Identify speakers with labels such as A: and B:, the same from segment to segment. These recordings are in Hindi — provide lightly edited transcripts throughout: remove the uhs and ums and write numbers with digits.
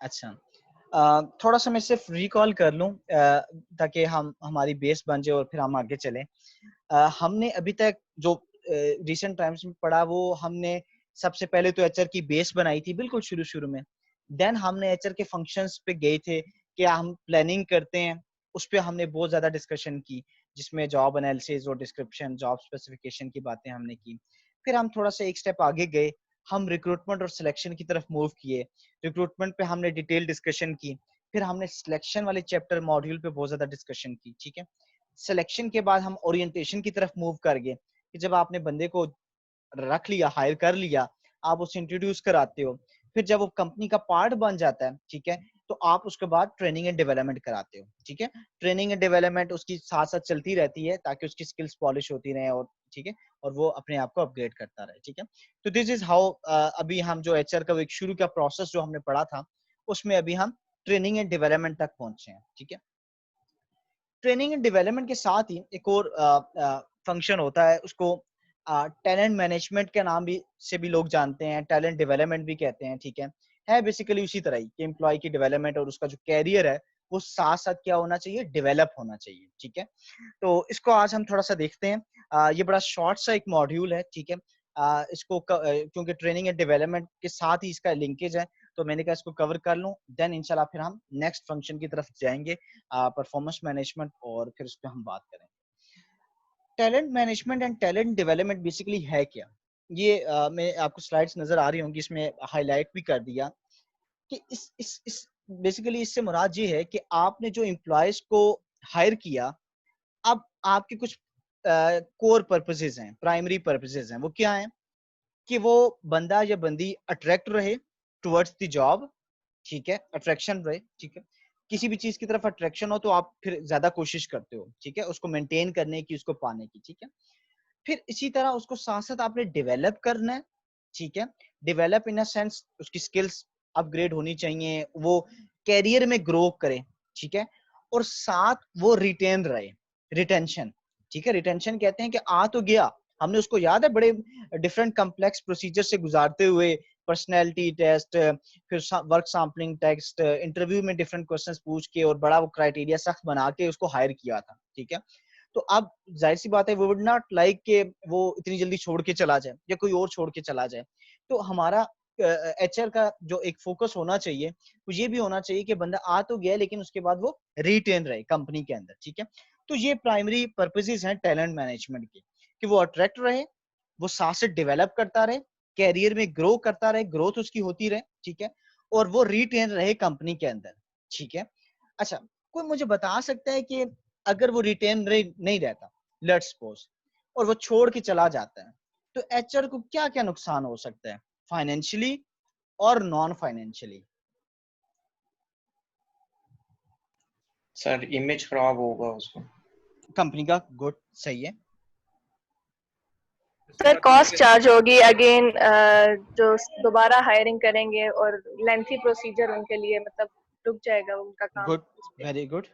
A: अच्छा, थोड़ा सा मैं सिर्फ रिकॉल कर लूं ताकि हम हमारी बेस बन जाए और फिर हम आगे चलें। हमने अभी तक जो रिसेंट टाइम्स में पढ़ा वो हमने सबसे पहले तो एचआर की बेस बनाई थी बिल्कुल शुरू शुरू में। देन हमने एचआर के फंक्शंस पे गए थे कि हम प्लानिंग करते हैं, उस पे हमने बहुत ज्यादा डिस्कशन की, जिसमें जॉब एनालिसिस और डिस्क्रिप्शन, जॉब स्पेसिफिकेशन की बातें हमने की। फिर हम थोड़ा सा एक स्टेप आगे गए, हम रिक्रूटमेंट और सिलेक्शन की तरफ मूव किए। रिक्रूटमेंट पे हमने डिटेल डिस्कशन की, फिर हमने सिलेक्शन वाले चैप्टर मॉड्यूल पे बहुत ज्यादा डिस्कशन की, ठीक है। सिलेक्शन के बाद हम ओरिएंटेशन की तरफ मूव कर गए कि जब आपने बंदे को रख लिया, हायर कर लिया, आप उसे इंट्रोड्यूस कराते हो, फिर जब वो कंपनी का पार्ट बन जाता है, ठीक है, तो आप उसके बाद ट्रेनिंग एंड डेवलपमेंट कराते हो, ठीक है। ट्रेनिंग एंड डेवलपमेंट उसकी साथ साथ चलती रहती है ताकि उसकी स्किल्स पॉलिश होती रहे, और ठीक है, और वो अपने आप को अपग्रेड करता रहे, ठीक है। तो दिस इज हाउ अभी हम जो एचआर का एक शुरू का प्रोसेस जो हमने पढ़ा था, उसमें अभी हम ट्रेनिंग एंड डेवलपमेंट तक पहुंचे हैं, ठीक है। ट्रेनिंग एंड डेवलपमेंट के साथ ही एक और फंक्शन होता है, उसको टैलेंट मैनेजमेंट के नाम भी से भी लोग जानते हैं, टैलेंट डेवलपमेंट भी कहते हैं, ठीक है बेसिकली उसी तरह ही कि एम्प्लॉय की डेवलपमेंट और उसका जो कैरियर है वो साथ साथ क्या होना चाहिए, डेवलप होना चाहिए, ठीक है। तो इसको आज हम थोड़ा सा देखते हैं। ये बड़ा शॉर्ट सा एक मॉड्यूल है, ठीक है। क्योंकि ट्रेनिंग एंड डेवलपमेंट के साथ ही इसका लिंकेज है, तो मैंने कहा इसको कवर कर लूं, देन इंशाल्लाह फिर हम नेक्स्ट फंक्शन की तरफ जाएंगे, परफॉर्मेंस मैनेजमेंट, और फिर उस पर हम बात करेंगे। Talent management and talent development basically है क्या? ये मैं आपको स्लाइड्स नजर आ रही होंगी, इसमें हाईलाइट भी कर दिया कि इस बेसिकली इससे मुराद ये है कि आपने जो एम्प्लॉयज को हायर किया, अब आपके कुछ कोर पर्पसेस हैं, प्राइमरी पर्पसेस हैं, वो क्या हैं कि वो बंदा या बंदी अट्रैक्ट रहे टुवर्ड्स द जॉब, ठीक है, अट्रैक्शन रहे, ठीक है। किसी भी चीज की तरफ अट्रैक्शन हो तो आप फिर ज्यादा कोशिश करते हो, ठीक है, उसको मेंटेन करने की, उसको पाने की, ठीक है। फिर इसी तरह उसको साथ साथ आपने डेवलप करना है, ठीक है। डेवलप इन अ सेंस उसकी स्किल्स अपग्रेड होनी चाहिए, वो कैरियर में ग्रो करे, ठीक है। और साथ वो रिटेन रहे, रिटेंशन, ठीक है। रिटेंशन कहते हैं कि आ तो गया, हमने उसको याद है बड़े डिफरेंट कम्प्लेक्स प्रोसीजर से गुजारते हुए, पर्सनैलिटी टेस्ट, फिर वर्क सैम्पलिंग टेस्ट, इंटरव्यू में डिफरेंट क्वेश्चंस पूछ के और बड़ा वो क्राइटेरिया सख्त बना के उसको हायर किया था, ठीक है। तो अब जाहिर सी बात है, वो वुड नॉट लाइक के वो इतनी जल्दी छोड़ के चला जाए या कोई और छोड़ के चला जाए। तो हमारा एचआर का जो एक फोकस होना चाहिए वो ये भी होना चाहिए कि बंदा आ तो गया लेकिन उसके बाद वो रिटेन रहे कंपनी के अंदर, ठीक है। तो ये प्राइमरी पर्पसेस हैं टैलेंट मैनेजमेंट के, कि वो अट्रैक्ट रहे, वो साथ से डेवलप करता रहे, कैरियर में ग्रो करता रहे, ग्रोथ उसकी होती रहे, ठीक है, और वो रिटेन रहे कंपनी के अंदर, ठीक है। अच्छा, कोई मुझे बता सकता है कि अगर वो रिटेन नहीं रहता, लेट्स सपोज, और वो छोड़ के चला जाता है, तो एचआर को क्या क्या नुकसान हो सकता है, फाइनेंशियली और नॉन फाइनेंशियली?
B: सर इमेज खराब होगा उसको।
A: कंपनी का, गुड, सही है।
C: सर कॉस्ट चार्ज होगी अगेन, जो दोबारा हायरिंग करेंगे, और लेंथी प्रोसीजर उनके लिए, मतलब रुक जाएगा उनका काम।
A: Good, very good.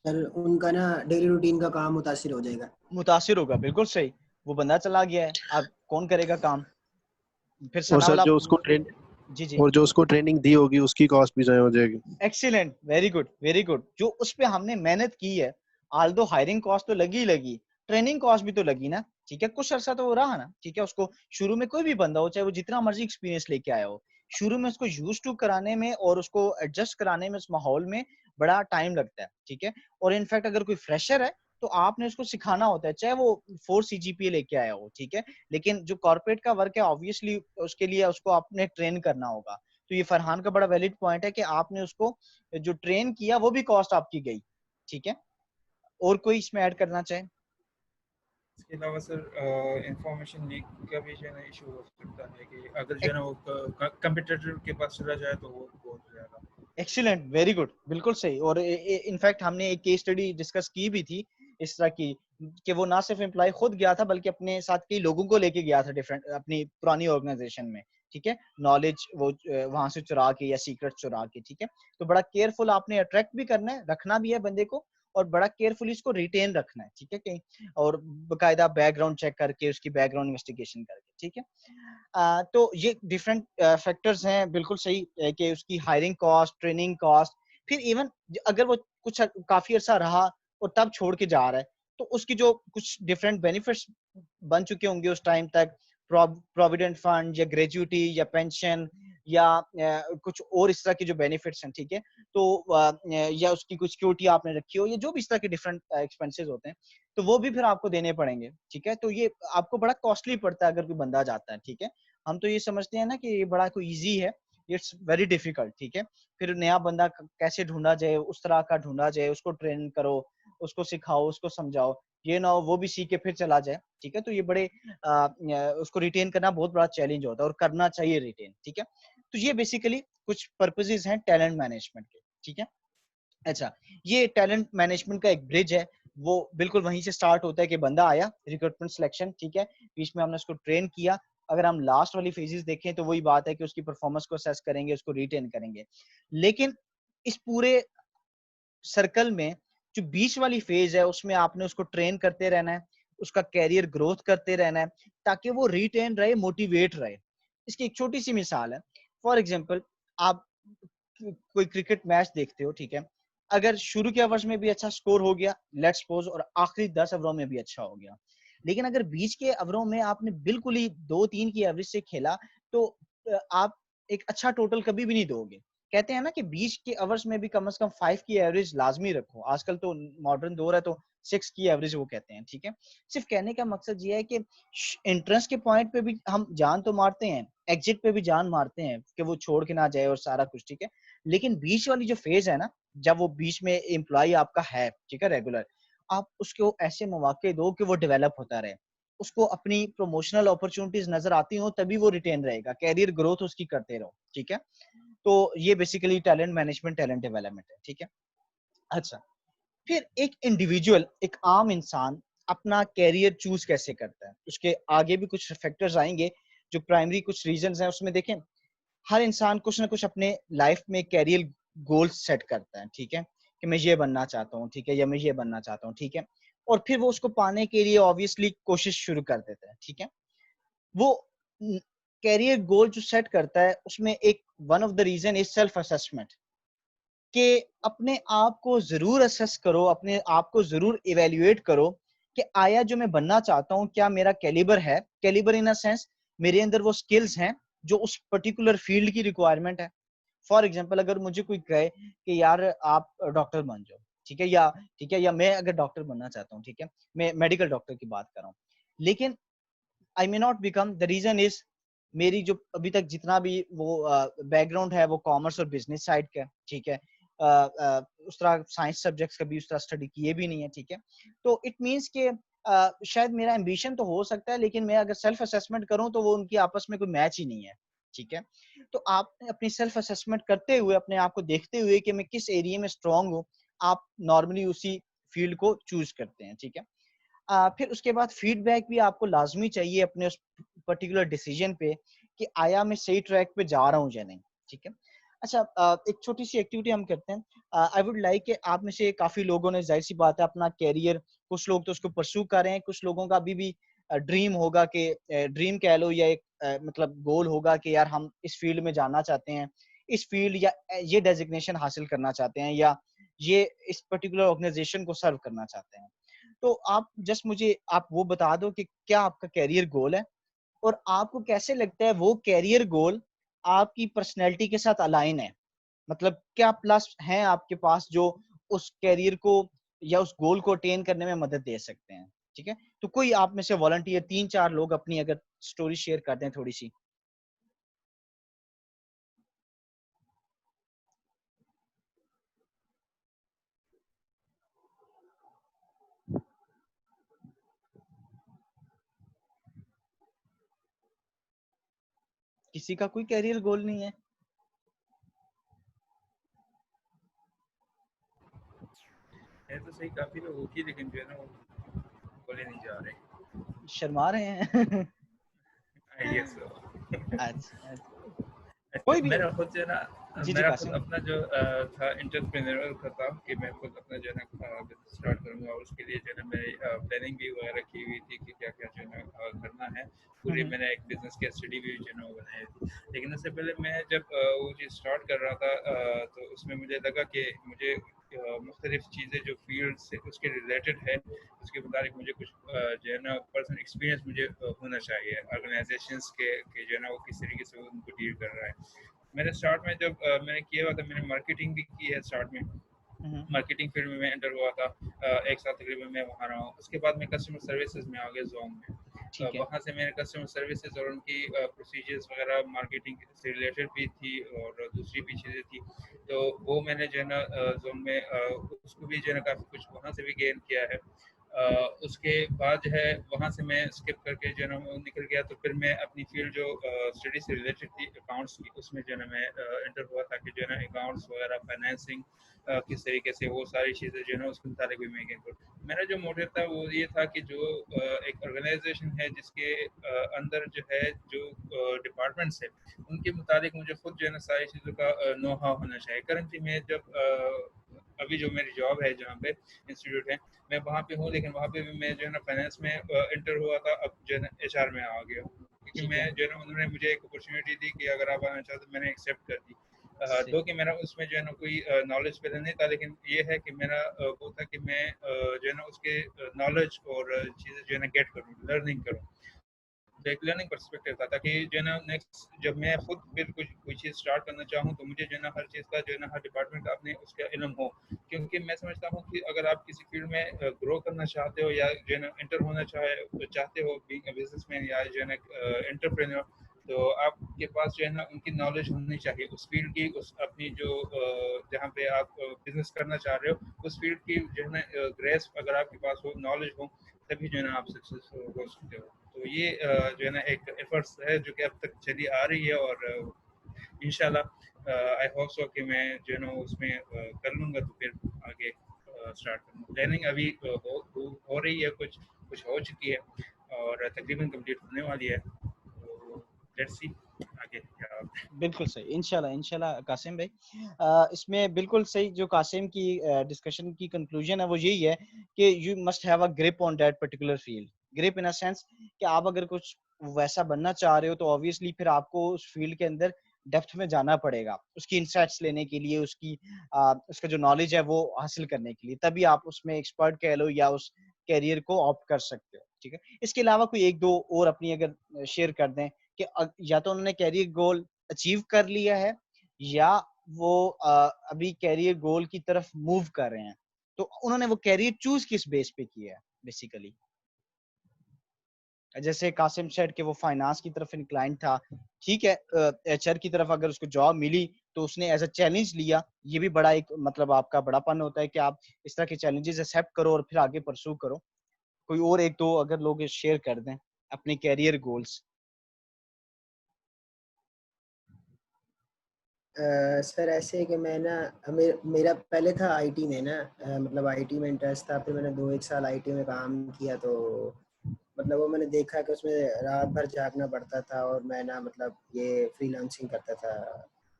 D: सर उनका ना डेली रूटीन का काम मुतासिर हो जाएगा।
A: मुतासिर होगा, बिल्कुल सही। वो बंदा चला गया है, अब कौन करेगा काम? फिर
E: और
A: सना
E: सर
A: वाला,
E: जो उसको
A: जी जी,
E: और जो उसको ट्रेनिंग दी होगी उसकी कॉस्ट भी ज़ाया हो जाएगी।
A: Excellent, very good, very good. जो उस पे हमने मेहनत की है, आल्दो हायरिंग कॉस्ट तो लगी, ट्रेनिंग कॉस्ट भी तो लगी ना, ठीक है। कुछ अर्सा तो वो रहा ना, ठीक है। उसको शुरू में कोई भी बंदा हो, चाहे वो जितना मर्जी एक्सपीरियंस लेके आया हो, शुरू में उसको यूज टू कराने में और उसको एडजस्ट कराने में उस माहौल में बड़ा टाइम लगता है, ठीक है। और इनफैक्ट अगर कोई फ्रेशर है तो आपने उसको सिखाना होता है, चाहे वो 4 CGPA लेके आया हो, ठीक है। लेकिन जो कॉर्पोरेट का वर्क है, ऑब्वियसली उसके लिए उसको आपने ट्रेन करना होगा। तो ये फरहान का बड़ा वैलिड पॉइंट है कि आपने उसको जो ट्रेन किया वो भी कॉस्ट आपकी गई, ठीक है। और कोई इसमें ऐड करना चाहे?
F: इसके अलावा सर इंफॉर्मेशन लीक का भी जो है इशू हो सकता है कि अगर जो है ना वो कंप्यूटर के पास चला जाए तो वो हो जाएगा।
A: एक्सीलेंट, वेरी गुड, बिल्कुल सही। और इनफैक्ट हमने एक केस स्टडी डिस्कस की भी थी इस तरह की, कि वो ना सिर्फ एम्प्लॉय खुद गया था बल्कि अपने साथ कई लोगों को लेके गया था डिफरेंट अपनी पुरानी ऑर्गेनाइजेशन में, ठीक है। नॉलेज वो वहां से चुरा के या सीक्रेट चुरा के, ठीक है। तो बड़ा केयरफुल आपने अट्रैक्ट भी करना है, रखना भी है बंदे को, और बड़ा केयरफुली इसको रिटेन रखना है, ठीक है, कहीं और बकायदा बैकग्राउंड चेक करके उसकी बैकग्राउंड इन्वेस्टिगेशन करके, ठीक है। तो ये डिफरेंट फैक्टर्स हैं, बिल्कुल सही है कि उसकी हायरिंग कॉस्ट, ट्रेनिंग कॉस्ट, फिर इवन अगर वो कुछ काफी अर्सा रहा और तब छोड़ के जा रहा है तो उसकी जो कुछ डिफरेंट बेनिफिट्स बन चुके होंगे उस टाइम तक, प्रोविडेंट फंड या ग्रेजुइटी या पेंशन या कुछ और इस तरह के जो बेनिफिट्स हैं, ठीक है, तो या उसकी कुछ सिक्योरिटी आपने रखी हो, या जो भी इस तरह के डिफरेंट एक्सपेंसेस होते हैं, तो वो भी फिर आपको देने पड़ेंगे, ठीक है। तो ये आपको बड़ा कॉस्टली पड़ता है अगर कोई बंदा जाता है, ठीक है। हम तो ये समझते हैं ना कि ये बड़ा कोई ईजी है, इट्स वेरी डिफिकल्ट, ठीक है। फिर नया बंदा कैसे ढूंढा जाए, उस तरह का ढूंढा जाए, उसको ट्रेन करो, उसको सिखाओ, उसको समझाओ, ये ना हो वो भी सीख के फिर चला जाए, ठीक है। तो ये बड़े उसको रिटेन करना बहुत बड़ा चैलेंज होता है और करना चाहिए रिटेन, ठीक है। तो ये बेसिकली कुछ पर्पसेस हैं टैलेंट मैनेजमेंट के, ठीक है। अच्छा, ये टैलेंट मैनेजमेंट का एक ब्रिज है, वो बिल्कुल वहीं से स्टार्ट होता है कि बंदा आया, रिक्रूटमेंट सिलेक्शन, ठीक है, बीच में हमने उसको ट्रेन किया, अगर हम लास्ट वाली फेजेस देखें तो वही बात है कि उसकी परफॉर्मेंस को असेस करेंगे, उसको रिटेन करेंगे। लेकिन इस पूरे सर्कल में जो बीच वाली फेज है उसमें आपने उसको ट्रेन करते रहना है, उसका कैरियर ग्रोथ करते रहना है ताकि वो रिटेन रहे, मोटिवेट रहे। इसकी एक छोटी सी मिसाल है, फॉर एग्जांपल आप कोई क्रिकेट मैच देखते हो, ठीक है, अगर शुरू के ओवर्स में भी अच्छा स्कोर हो गया, लेट्स सपोज, और आखिरी 10 ओवरों में भी अच्छा हो गया, लेकिन अगर बीच के ओवरों में आपने बिल्कुल ही 2-3 की एवरेज से खेला तो आप एक अच्छा टोटल कभी भी नहीं दोगे। कहते हैं ना कि बीच के ओवर्स में भी कम से कम 5 की एवरेज लाजमी रखो, आजकल तो मॉडर्न दौर है तो 6 की एवरेज वो कहते हैं, ठीक है। सिर्फ कहने का मकसद ये है कि एंट्रेंस के पॉइंट पे भी हम जान तो मारते हैं, एग्जिट पे भी जान मारते हैं कि वो छोड़ के ना जाए और सारा कुछ, ठीक है, लेकिन बीच वाली जो फेज है ना, जब वो बीच में एम्प्लॉय आपका है, ठीक है, रेगुलर, आप उसको ऐसे मौके दो कि वो डेवलप होता रहे, उसको अपनी प्रमोशनल अपॉर्चुनिटीज नजर आती हो, तभी वो रिटेन रहेगा, कैरियर ग्रोथ उसकी करते रहो, ठीक है। तो ये basically talent management, talent development है, ठीक है। अच्छा, फिर एक इंडिविजुअल, एक आम इंसान अपना कैरियर चूज कैसे करता है, उसके आगे भी कुछ फैक्टर्स आएंगे जो प्राइमरी कुछ रीजंस हैं उसमें। देखें, हर इंसान कुछ ना कुछ अपने लाइफ में कैरियर गोल्स सेट करता है, ठीक है, कि मैं ये बनना चाहता हूँ, ठीक है, या मैं ये बनना चाहता हूँ, ठीक है, और फिर वो उसको पाने के लिए ऑब्वियसली कोशिश शुरू कर देता है, ठीक है। वो कैरियर गोल जो सेट करता है उसमें एक one of the reason is self assessment, कि अपने आप को जरूर असेस करो, अपने आप को जरूर इवेल्युएट करो कि आया जो मैं बनना चाहता हूँ क्या मेरा कैलिबर है, कैलिबर इन अ सेंस मेरे अंदर वो स्किल्स हैं जो उस पर्टिकुलर फील्ड की रिक्वायरमेंट है। फॉर एग्जाम्पल, अगर मुझे कोई कहे कि यार आप डॉक्टर बन जाओ, ठीक है, या मैं अगर डॉक्टर बनना चाहता हूँ, ठीक है, मैं मेडिकल डॉक्टर की बात कर रहा हूँ, लेकिन I may not become, the reason is मेरी जो अभी तक जितना भी वो बैकग्राउंड है वो कॉमर्स और बिजनेस साइड का है, ठीक है, उस तरह साइंस सब्जेक्ट्स कभी उस तरह स्टडी किए भी नहीं है, ठीक है। तो इट मींस के शायद मेरा एम्बिशन तो हो सकता है, लेकिन मैं अगर सेल्फ असेसमेंट करूं तो वो उनकी आपस में कोई मैच ही नहीं है, ठीक है। तो आप अपनी सेल्फ असेसमेंट करते हुए, अपने आप को देखते हुए कि मैं किस एरिया में स्ट्रांग हूँ, आप नॉर्मली उसी फील्ड को चूज करते हैं, ठीक है। फिर उसके बाद फीडबैक भी आपको लाजमी चाहिए अपने उस पर्टिकुलर डिसीजन पे कि आया मैं सही ट्रैक पे जा रहा हूँ या नहीं, ठीक है। अच्छा, एक छोटी सी एक्टिविटी हम करते हैं। आई वुड लाइक कि आप में से काफी लोगों ने, जाहिर सी बात है, अपना कैरियर, कुछ लोग तो उसको परस्यू कर रहे हैं, कुछ लोगों का अभी भी ड्रीम होगा कि ड्रीम कह लो या एक मतलब गोल होगा कि यार हम इस फील्ड में जाना चाहते हैं, इस फील्ड या ये डेजिग्नेशन हासिल करना चाहते हैं, या ये इस पर्टिकुलर ऑर्गेनाइजेशन को सर्व करना चाहते हैं। तो आप जस्ट मुझे आप वो बता दो कि क्या आपका कैरियर गोल है और आपको कैसे लगता है वो कैरियर गोल आपकी पर्सनैलिटी के साथ अलाइन है, मतलब क्या प्लस हैं आपके पास जो उस कैरियर को या उस गोल को अटेन करने में मदद दे सकते हैं, ठीक है। तो कोई आप में से वॉलंटियर 3-4 लोग अपनी अगर स्टोरी शेयर कर दें थोड़ी सी। किसी का कोई कैरियर गोल नहीं है?
F: है तो सही काफी लोग होगी, लेकिन जो है ना वो बोले नहीं जा रहे।
A: शर्मा रहे हैं?
F: I guess so.
A: अच्छा, कोई भी
F: मेरा खुद जो है ना,
A: जी
F: मेरा खुद
A: कासिम।
F: अपना जो था एंटरप्रेन्योरल का था कि मैं खुद अपना जो है ना बिजनेस स्टार्ट करूंगा, और उसके लिए जो है ना मेरी प्लानिंग भी वगैरह की हुई थी कि क्या क्या जो है ना करना है। पूरी मैंने एक बिजनेस की स्टडी भी जो है ना वो बनाई थी। लेकिन उससे पहले मैं जब वो चीज़ स्टार्ट कर रहा था तो उसमें मुझे लगा कि मुझे मुख्तलिफ चीज़ें जो फील्ड से उसके रिलेटेड है उसके मुताबिक मुझे कुछ जो है ना पर्सनल एक्सपीरियंस मुझे होना चाहिए ऑर्गेनाइजेशंस के जो है ना वो किस तरीके से वो उनको डील कर रहा है। मैंने स्टार्ट में जब मैंने किया हुआ था, मैंने मार्केटिंग भी की है स्टार्ट में, मार्केटिंग फील्ड में मैं एंटर हुआ था। एक साल तकरीबन मैं वहाँ रहा हूँ। उसके बाद मैं कस्टमर सर्विसेज में आ गया जोन में।
A: ठीक है।
F: वहाँ से मैंने कस्टमर सर्विसेज और उनकी प्रोसीजर्स वगैरह मार्केटिंग से रिलेटेड भी थी और दूसरी भी चीज़ें थी, तो वो मैंने जो है ना जोन में उसको भी जो है ना काफ़ी कुछ वहाँ से भी गेन किया है। उसके बाद जो है वहाँ से मैं स्किप करके जो है ना वो निकल गया, तो फिर मैं अपनी फील्ड जो स्टडी से रिलेटेड थी अकाउंट्स की, उसमें जो है ना मैं एंटर हुआ था कि जो है ना अकाउंट्स वगैरह फाइनेंसिंग किस तरीके से वो सारी चीज़ें जो है ना उसके मुताबिक भी मैं गेन करूँ। मेरा जो मोटिव था वो ये था कि जो एक ऑर्गेनाइजेशन है जिसके अंदर जो है जो डिपार्टमेंट्स है उनके मुताबिक मुझे खुद जो है ना सारी चीज़ों का नो हाउ होना चाहिए। करंटली मैं जब अभी जो मेरी जॉब है जहाँ पे इंस्टीट्यूट है मैं वहाँ पे हूँ, लेकिन वहाँ पे भी मैं जो है ना फाइनेंस में एंटर हुआ था, अब जो है ना एचआर में आ गया हूँ, क्योंकि
A: ठीक
F: मैं
A: है।
F: जो है ना उन्होंने मुझे एक अपॉर्चुनिटी दी कि अगर आप आना चाहते तो मैंने एक्सेप्ट कर दी।
A: सही।
F: दो कि मेरा उसमें जो है ना कोई नॉलेज पहले नहीं था, लेकिन ये है कि मेरा वो था कि मैं जो है ना उसके नॉलेज और चीज़ें जो है ना गेट करूँ, लर्निंग करूँ। तो एक लर्निंग पर्सपेक्टिव था, ताकि जो है ना नेक्स्ट जब मैं खुद फिर कुछ कोई चीज़ स्टार्ट करना चाहूँ तो मुझे जो है ना हर चीज़ का जो है ना हर डिपार्टमेंट का अपने उसका इल्म हो। क्योंकि मैं समझता हूँ कि अगर आप किसी फील्ड में ग्रो करना चाहते हो या जो है ना एंटर होना चाहते हो बीइंग अ बिजनेसमैन या जो है ना एंटरप्रेन्योर, तो आपके पास जो है ना उनकी नॉलेज होनी चाहिए उस फील्ड की, उस अपनी जो जहाँ पे आप बिजनेस करना चाह रहे हो उस फील्ड की जो है ना ग्रेस अगर आपके पास हो, नॉलेज हो, तभी जो है ना आप सक्सेसफुल हो सकते हो। तो ये जो है ना एक एफर्ट्स है जो कि अब तक चली आ रही है, और इंशाल्लाह आई होप सो कि मैं जो है ना उसमें कर लूँगा, तो फिर आगे स्टार्ट करूँगा। प्लानिंग अभी हो रही है, कुछ कुछ हो चुकी है और तकरीबन कंप्लीट होने वाली है, तो लेट्स सी आगे क्या होता है।
A: बिल्कुल सही, इंशाल्लाह इंशाल्लाह कासिम भाई। इसमें बिल्कुल सही जो कासिम की डिस्कशन की कंक्लूजन है वो यही है कि you must have a grip on that particular field. Grip in a sense कि आप अगर कुछ वैसा बनना चाह रहे हो तो ऑब्वियसली फिर आपको उस फील्ड के अंदर डेप्थ में जाना पड़ेगा उसकी इनसाइट्स लेने के लिए, उसकी उसका जो नॉलेज है वो हासिल करने के लिए, तभी आप उसमें एक्सपर्ट कह लो या उस कैरियर को ऑप्ट कर सकते हो। ठीक है, इसके अलावा कोई एक दो और अपनी अगर शेयर कर दें कि या तो उन्होंने कैरियर गोल अचीव कर लिया है या वो अभी कैरियर गोल की तरफ मूव कर रहे हैं, तो उन्होंने वो कैरियर चूज किस बेस पे किया है बेसिकली। जैसे कासिम सेड कि वो फाइनेंस की तरफ इंक्लाइन था, ठीक है, एचआर की तरफ अगर उसको जॉब मिली तो उसने एज अ चैलेंज लिया। ये भी बड़ा एक मतलब आपका बड़ापन होता है कि आप इस तरह के चैलेंजेस एक्सेप्ट करो और फिर आगे परस्यू करो। कोई और एक दो अगर लोग शेयर कर दें अपने कैरियर गोल्स।
D: सर ऐसे है कि मैं ना मेरा पहले था आईटी में ना, मतलब आईटी में इंटरेस्ट था। फिर मैंने 2-1 साल आईटी में काम किया, तो मतलब वो मैंने देखा कि उसमें रात भर जागना पड़ता था, और मैं ना मतलब ये फ्रीलांसिंग करता था,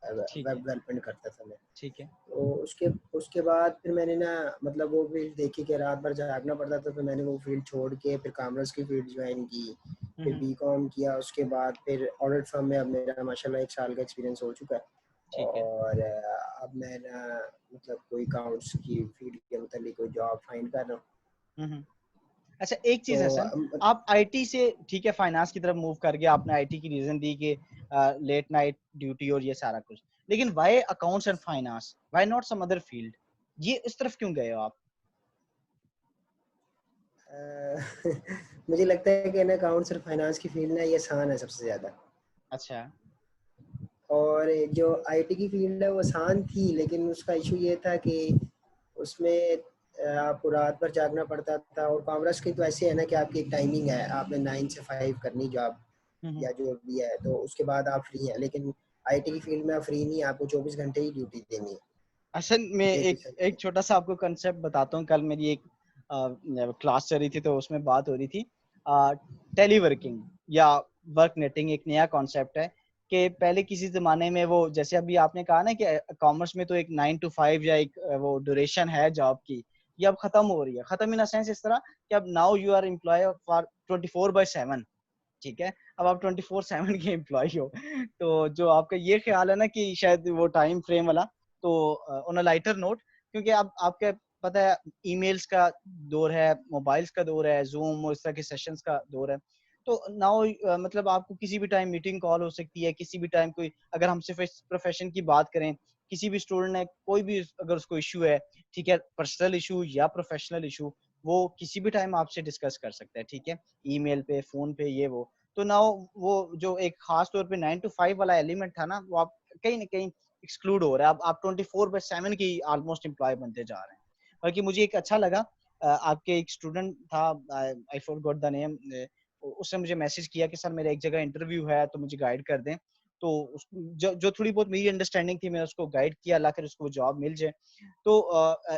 A: ठीक
D: वेब
A: है।
D: डेवलपमेंट करता था मैं।
A: ठीक है।
D: तो उसके उसके बाद फिर मैंने ना मतलब वो फील्ड देखी कि रात भर जागना पड़ता था, तो मैंने वो फील्ड छोड़ के फिर कॉमर्स की फील्ड ज्वाइन की। फिर बीकॉम किया, उसके बाद फिर ऑडिट फर्म में अब मेरा माशाल्लाह 1 साल का एक्सपीरियंस हो चुका है।
A: ठीक है।
D: और अब मैं ना मतलब कोई अकाउंट्स की फील्ड के मतलब कोई जॉब फाइंड कर रहा हूँ।
A: अच्छा एक चीज
D: तो
A: हसन, आप आईटी से ठीक है फाइनेंस की तरफ मूव कर गया, आपने आईटी की रीजन दी कि लेट नाइट ड्यूटी और ये सारा कुछ, लेकिन why accounts and finance, why not some other field, ये इस तरफ क्यों गए हो आप?
D: मुझे लगता है कि ना अकाउंट्स और फाइनेंस की फील्ड ना ये आसान है सबसे ज़्यादा।
A: अच्छा।
D: और जो आईटी की फील्ड है वो आसान थी, लेकिन उसका इशू ये था कि उसमें आपको रात भर जागना पड़ता था। और कॉमर्स की तो ऐसे है ना कि आपकी एक टाइमिंग है, आपने 9 से 5 करनी जॉब या जो भी है, तो उसके बाद आप फ्री हैं। लेकिन आईटी की फील्ड में आप फ्री नहीं, आपको 24 घंटे ही ड्यूटी देनी है।
A: असल में
D: ये
A: एक
D: कुछ है।
A: एक छोटा सा आपको कंसेप्ट बताता हूँ। कल मेरी एक क्लास चल रही थी तो उसमें बात हो रही थी टेलीवर्किंग या वर्क नेटिंग, एक नया कॉन्सेप्ट है कि पहले किसी ज़माने में वो जैसे अभी आपने कहा ना कि कॉमर्स में तो एक 9 to 5 या एक वो ड्यूरेशन है जॉब की, ये अब खत्म हो रही है। खत्म इन अ सेंस इस तरह कि अब now you are employ for 24/7, ठीक है? अब आप 24/7 के एम्प्लॉय हो। तो जो आपका ये ख्याल है ना कि शायद वो टाइम फ्रेम वाला, तो ऑन अ लाइटर नोट, क्योंकि अब आपके पता है ईमेल्स का दौर है, मोबाइल्स का दौर है, ज़ूम और इस तरह के सेशंस का दौर है। तो नाउ मतलब आपको किसी भी टाइम मीटिंग कॉल हो सकती है, किसी भी टाइम कोई, अगर हम सिर्फ इस प्रोफेशन की बात करें, किसी भी स्टूडेंट ने कोई भी अगर उसको इश्यू है, ठीक है, पर्सनल इश्यू या प्रोफेशनल इश्यू, वो किसी भी टाइम आपसे डिस्कस कर सकता है, ठीक है? ईमेल पे, फ़ोन पे, ये वो। तो नाउ वो जो एक खास तौर पे 9 to 5 वाला एलिमेंट था ना, वो आप कहीं न कहीं एक्सक्लूड हो रहा है। अब आप 24/7 की ऑलमोस्ट एम्प्लॉय बनते जा रहे हैं। बल्कि मुझे एक अच्छा लगा, आपके एक स्टूडेंट था, आई फॉरगॉट द नेम, उसने मुझे मैसेज किया कि सर मेरा एक जगह इंटरव्यू है तो मुझे गाइड कर दें। तो जो जो थोड़ी बहुत मेरी अंडरस्टैंडिंग थी, मैं उसको गाइड किया, अल्लाह करे उसको वो जॉब मिल जाए। तो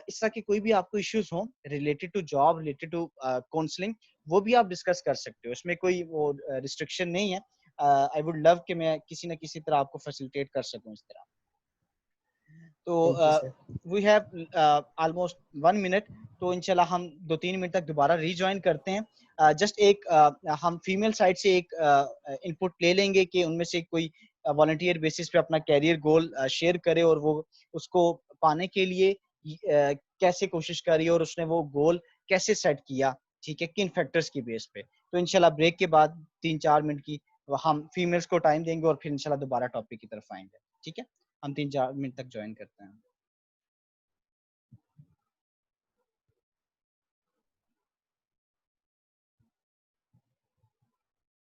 A: इस तरह के कोई भी आपको इश्यूज हो related to job, related to counselling, वो भी आप डिस्कस कर सकते हो। इसमें कोई वो रिस्ट्रिक्शन नहीं है। आई वुड लव कि मैं किसी न किसी तरह आपको फैसिलिटेट कर सकूं इस तरह। तो
D: thank you sir.
A: We have almost 1 minute, तो इंशाल्लाह हम 2-3 मिनट तक दोबारा रीजॉइन करते हैं। जस्ट एक हम फीमेल साइड से एक इनपुट ले लेंगे कि उनमें से कोई वॉलंटियर बेसिस पे अपना कैरियर गोल शेयर करे और वो उसको पाने के लिए कैसे कोशिश करी और उसने वो गोल कैसे सेट किया, ठीक है, किन फैक्टर्स की बेस पे। तो इंशाल्लाह ब्रेक के बाद 3-4 मिनट की हम फीमेल्स को टाइम देंगे और फिर इंशाल्लाह दोबारा टॉपिक की तरफ आएंगे, ठीक है? हम 3-4 मिनट तक ज्वाइन करते हैं।